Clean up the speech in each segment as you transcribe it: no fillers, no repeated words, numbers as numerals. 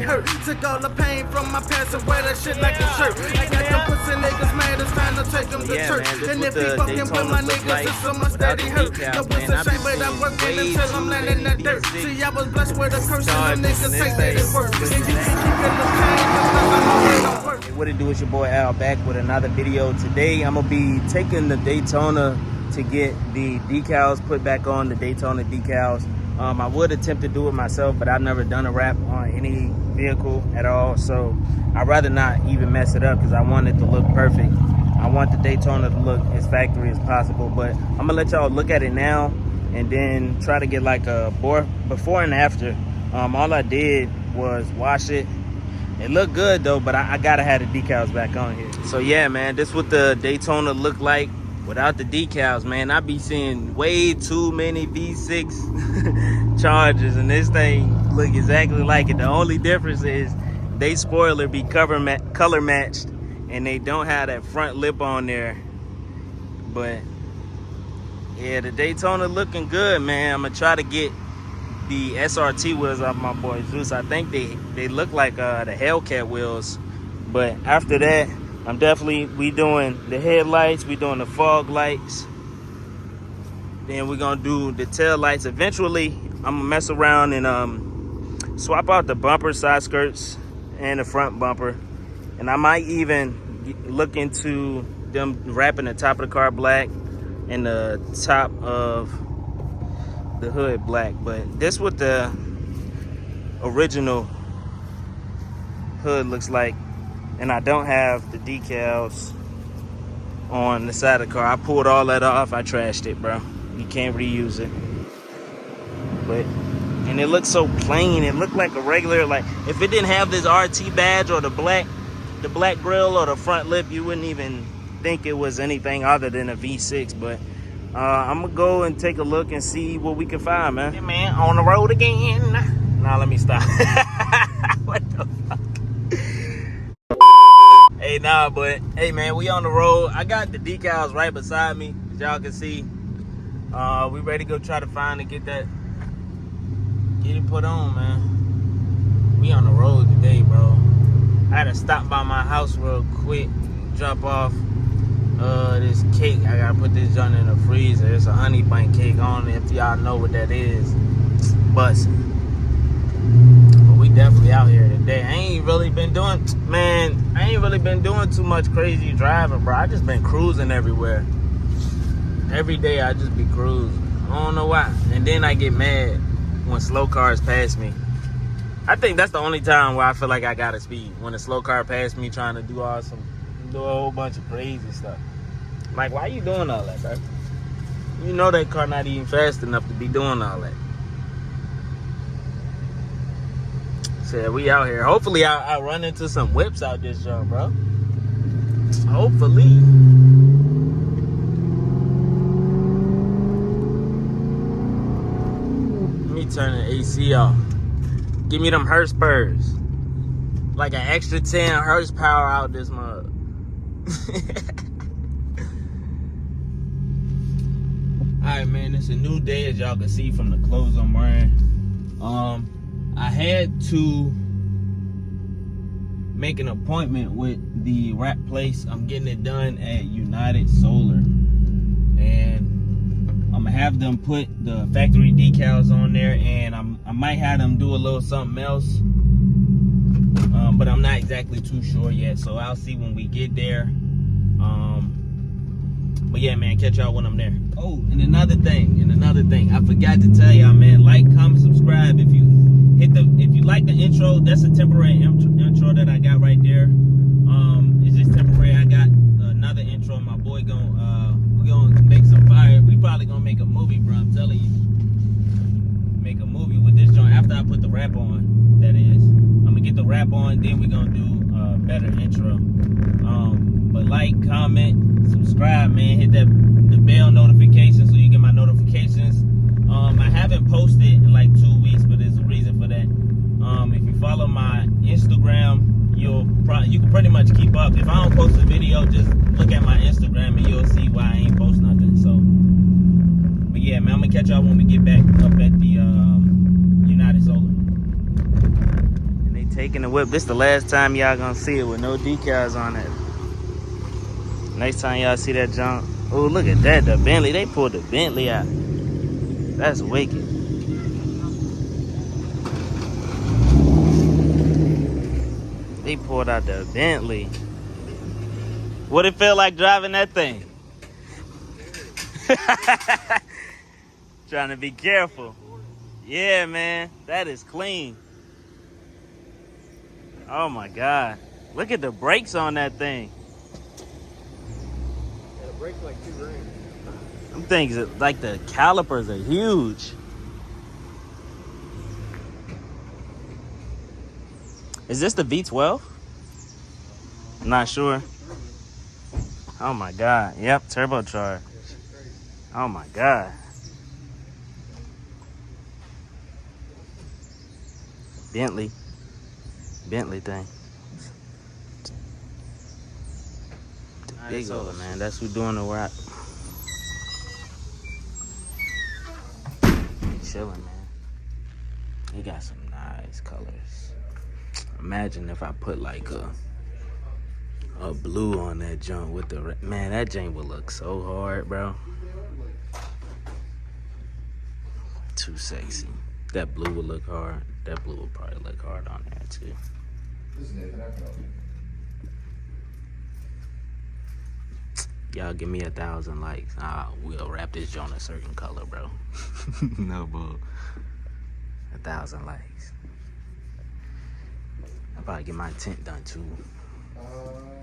hurt. Took all the pain from my past and wear that shit like a shirt. I got them pussy niggas mad, it's time to take them to church. Man, and if he fucking with my niggas, it's so much that he hurt. No, it's a shame, but I'm working until I'm landing that dirt. See, I was blessed with a curse and the niggas say that it works. And you can keep in the pain, cause I'm always on work. What it do, it's your boy Al back with another video. Today I'm gonna be taking the Daytona to get the decals put back on, the Daytona decals. I would attempt to do it myself, but I've never done a wrap on any vehicle at all, so I'd rather not even mess it up because I want it to look perfect. I want the Daytona to look as factory as possible, but I'm gonna let y'all look at it now and then try to get like a before and after. All I did was wash it. It looked good though, but I gotta have the decals back on here. So yeah, man, this is what the Daytona look like without the decals, man. I be seeing way too many V6 Chargers, and this thing look exactly like it. The only difference is they spoiler be color matched, and they don't have that front lip on there. But yeah, the Daytona looking good, man. I'm gonna try to get the SRT wheels off my boy Zeus. I think they look like the Hellcat wheels, but after that, we doing the headlights, we doing the fog lights, then we're gonna do the tail lights. Eventually, I'm gonna mess around and swap out the bumper, side skirts, and the front bumper, and I might even look into them wrapping the top of the car black and the top of the hood black. But this what the original hood looks like, and I don't have the decals on the side of the car. I pulled all that off. I trashed it, bro. You can't reuse it. And it looks so plain. It looked like a regular, like if it didn't have this RT badge or the black grill or the front lip, you wouldn't even think it was anything other than a V6. But I'm gonna go and take a look and see what we can find, man. Hey, man, on the road again. Nah, let me stop. What the fuck? Hey, nah, but hey, man, we on the road. I got the decals right beside me, as y'all can see. We ready to go try to find and get it put on, man. We on the road today, bro. I had to stop by my house real quick, drop off this cake. I gotta put this joint in the freezer. It's a honey bun cake. I don't know if y'all know what that is. But we definitely out here today. I ain't really been doing too much crazy driving, bro. I just been cruising everywhere. Every day I just be cruising. I don't know why. And then I get mad when slow cars pass me. I think that's the only time where I feel like I gotta speed. When a slow car pass me trying to do a whole bunch of crazy stuff. Like, why you doing all that, bro? You know that car not even fast enough to be doing all that. So we out here. Hopefully I run into some whips out this jump, bro. Hopefully. Let me turn the AC off. Give me them horsepower. Like an extra 10 horsepower out this mug. Alright, man, it's a new day, as y'all can see from the clothes I'm wearing. I had to make an appointment with the wrap place. I'm getting it done at United Solar, and I'm gonna have them put the factory decals on there, and I might have them do a little something else, but I'm not exactly too sure yet, so I'll see when we get there. But yeah, man, catch y'all when I'm there. Oh, and another thing, I forgot to tell y'all, man, like, comment, subscribe. If you like the intro, that's a temporary intro that I got right there. It's just temporary. I got another intro. My boy we're gonna make some fire. We probably gonna make a movie, bro. I'm telling you, make a movie with this joint after I put the wrap on. That is, I'm gonna get the wrap on, then we're gonna do a better intro. But like, comment, subscribe, man. Hit the bell notification so you get my notifications. I haven't posted in like 2 weeks, but there's a reason for that. If you follow my Instagram, you can pretty much keep up. If I don't post a video, just look at my Instagram and you'll see why I ain't post nothing. So, but yeah, man, I'm gonna catch y'all when we get back up at the United Solar. And they Taking the whip. This the last time y'all gonna see it with no decals on it. Next time y'all see that junk. Oh, look at that. The Bentley. They pulled the Bentley out. That's wicked. They pulled out the Bentley. What it feel like driving that thing? Trying to be careful. Yeah, man. That is clean. Oh my God. Look at the brakes on that thing. Yeah, the brakes like $2 grand. Them things, like the calipers are huge. Is this the V12? Not sure. Oh my God. Yep, turbocharged. Oh my God. Bentley thing. Big old man. That's who doing the rap. Chilling, man. He got some nice colors. Imagine if I put like a blue on that junk with the man. That junk would look so hard, bro. Too sexy. That blue would look hard. That blue would probably look hard on there too. Y'all give me 1,000 likes. We'll wrap this joint a certain color, bro. No bull. 1,000 likes. I'll probably get my tint done too.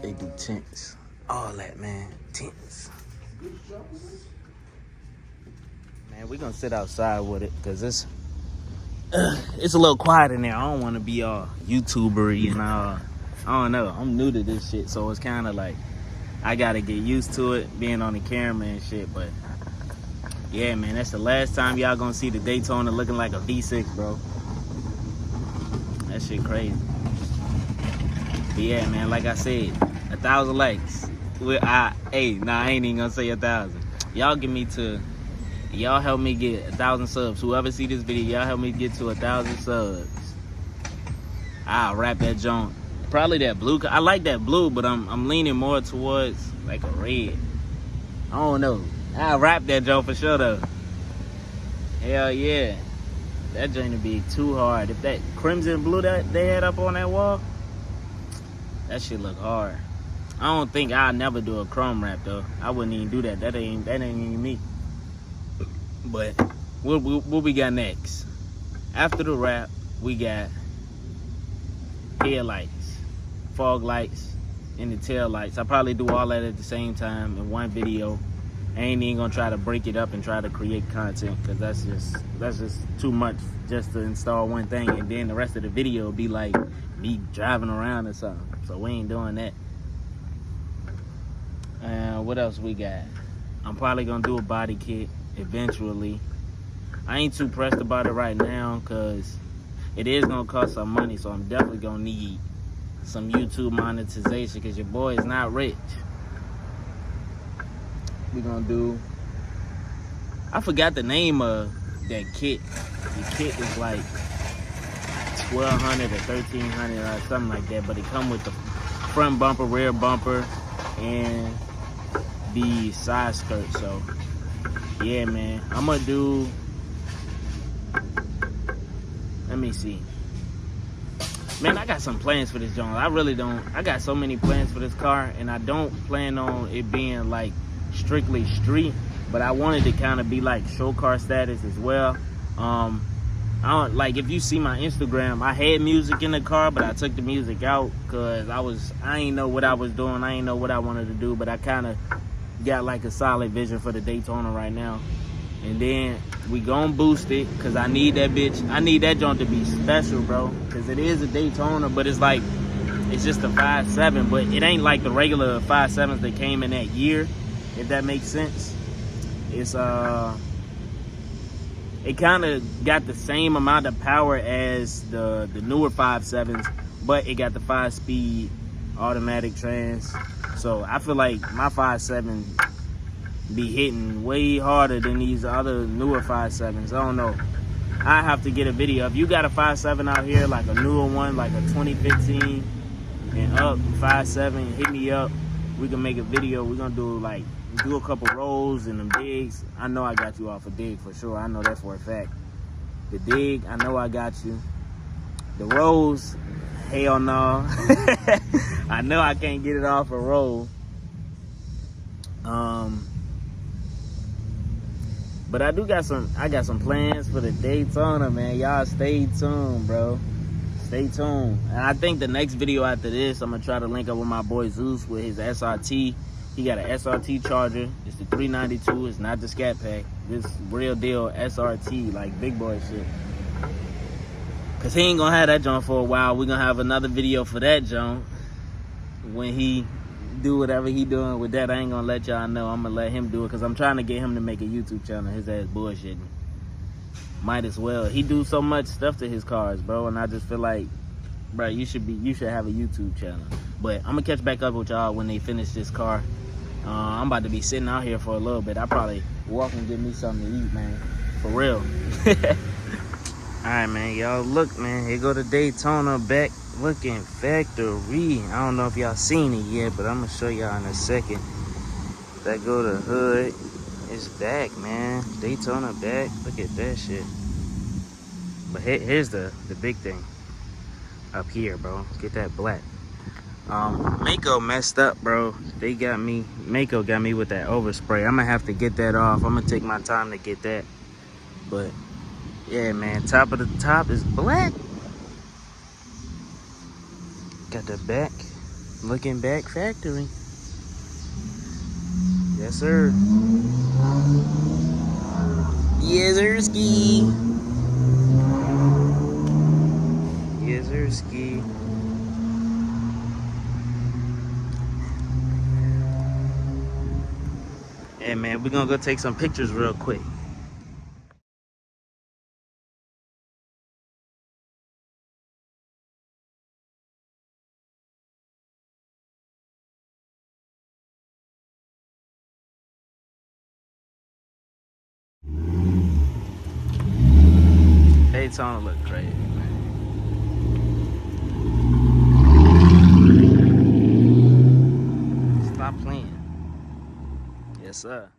They do tints. All that, man. Tints. Man, we're gonna sit outside with it because it's a little quiet in there. I don't want to be all YouTuber-y and all. I don't know. I'm new to this shit, so it's kind of like I gotta get used to it, being on the camera and shit. But yeah, man, that's the last time y'all gonna see the Daytona looking like a V6, bro. That shit crazy. But yeah, man, like I said, 1,000 likes. I ain't even gonna say 1,000. Y'all help me get 1,000 subs. Whoever see this video, y'all help me get to 1,000 subs. I'll wrap that joint. Probably that blue. I like that blue, but I'm leaning more towards like a red. I don't know. I'll wrap that joint for sure though. Hell yeah. That joint would be too hard. If that crimson blue that they had up on that wall, that shit look hard. I don't think I'll never do a chrome wrap though. I wouldn't even do that. That ain't even me. But what we got next? After the wrap, we got headlights, fog lights, and the tail lights. I probably do all that at the same time in one video. I ain't even gonna try to break it up and try to create content because that's just too much just to install one thing, and then the rest of the video will be like me driving around or something. So we ain't doing that. What else we got? I'm probably gonna do a body kit eventually. I ain't too pressed about it right now because it is gonna cost some money, so I'm definitely gonna need some YouTube monetization because your boy is not rich. We gonna do, I forgot the name of that kit. The kit is like $1,200 or $1,300 or something like that, but it come with the front bumper, rear bumper, and the side skirt. So yeah, man, I'm gonna do, let me see. Man, I got some plans for this joint. I really don't. I got so many plans for this car, and I don't plan on it being like strictly street, but I wanted to kind of be like show car status as well. I don't, like, if you see my Instagram, I had music in the car, but I took the music out because I ain't know what I was doing. I ain't know what I wanted to do, but I kind of got like a solid vision for the Daytona right now. And then we gon' boost it because I need that bitch. I need that joint to be special, bro, because it is a Daytona, but it's like, it's just a 5.7, but it ain't like the regular 5.7s that came in that year, if that makes sense. It's it kind of got the same amount of power as the newer 5.7s, but it got the 5-speed automatic trans. So I feel like my 5.7 be hitting way harder than these other newer 5.7s. I don't know. I have to get a video. If you got a 5.7 out here, like a newer one, like a 2015 and up, 5.7, hit me up. We can make a video. We're gonna do a couple rolls and them digs. I know I got you off a dig for sure. I know that for a fact. The dig, I know I got you. The rolls, hell no. I know I can't get it off a roll. But I got some plans for the Daytona, man. Y'all stay tuned, bro. Stay tuned. And I think the next video after this, I'm gonna try to link up with my boy Zeus with his SRT. He got an SRT charger. It's the 392. It's not the Scat Pack. This real deal SRT, like big boy shit. Cause he ain't gonna have that joint for a while. We're gonna have another video for that joint when he do whatever he doing with that. I ain't gonna let y'all know. I'm gonna let him do it because I'm trying to get him to make a YouTube channel. His ass bullshitting. Might as well. He do so much stuff to his cars, bro, and I just feel like, bro, you should have a YouTube channel. But I'm gonna catch back up with y'all when they finish this car. I'm about to be sitting out here for a little bit. I probably walk and get me something to eat, man. For real. Alright, man, y'all look, man, here go the Daytona back looking factory. I don't know if y'all seen it yet, but I'm gonna show y'all in a second. That go the hood. It's back, man. Daytona back. Look at that shit. But here's the big thing up here, bro. Get that black. Mako messed up, bro. Mako got me with that overspray. I'm gonna have to get that off. I'm gonna take my time to get that. But yeah, man, top of the top is black. Got the back, looking back factory. Yes, sir. Yes, sir, ski. Yes, sir, ski. Yeah, man, we're gonna go take some pictures real quick. Daytona look crazy, man. Stop playing. Yes, sir.